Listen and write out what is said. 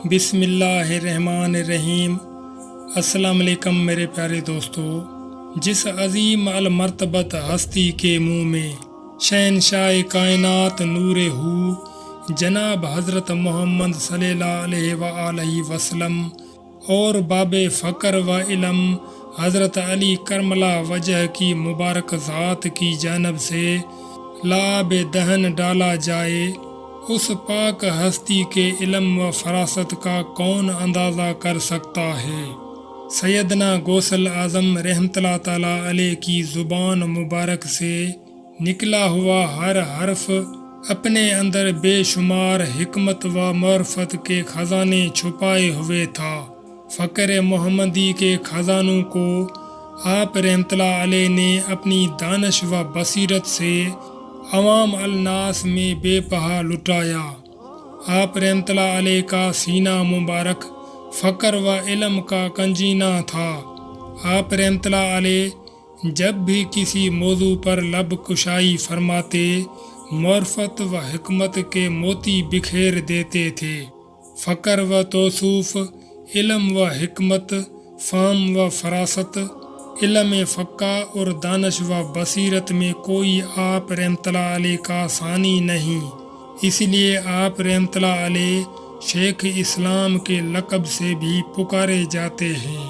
بسم اللہ الرحمن الرحیم۔ السلام علیکم میرے پیارے دوستو۔ جس عظیم المرتبت ہستی کے منہ میں شہنشاہ کائنات نور ہو جناب حضرت محمد صلی اللہ علیہ وآلہ وسلم اور باب فقر و علم حضرت علی کرم اللہ وجہ کی مبارک ذات کی جانب سے لعاب دہن ڈالا جائے، اس پاک ہستی کے علم و فراست کا کون اندازہ کر سکتا ہے؟ سیدنا غوث اعظم رحمۃ اللہ تعالیٰ علیہ کی زبان مبارک سے نکلا ہوا ہر حرف اپنے اندر بے شمار حکمت و معرفت کے خزانے چھپائے ہوئے تھا۔ فقر محمدی کے خزانوں کو آپ رحمۃ اللہ علیہ نے اپنی دانش و بصیرت سے عوام الناس میں بے پہا لٹایا۔ آپ رحمۃ اللہ علیہ کا سینہ مبارک فقر و علم کا کنجینہ تھا۔ آپ رحمۃ اللہ علیہ جب بھی کسی موضوع پر لب کشائی فرماتے، معرفت و حکمت کے موتی بکھیر دیتے تھے۔ فقر و توصیف، علم و حکمت، فہم و فراست، علم فقہ اور دانش و بصیرت میں کوئی آپ رحمۃ اللہ علیہ کا ثانی نہیں۔ اس لیے آپ رحمۃ اللہ علیہ شیخ اسلام کے لقب سے بھی پکارے جاتے ہیں۔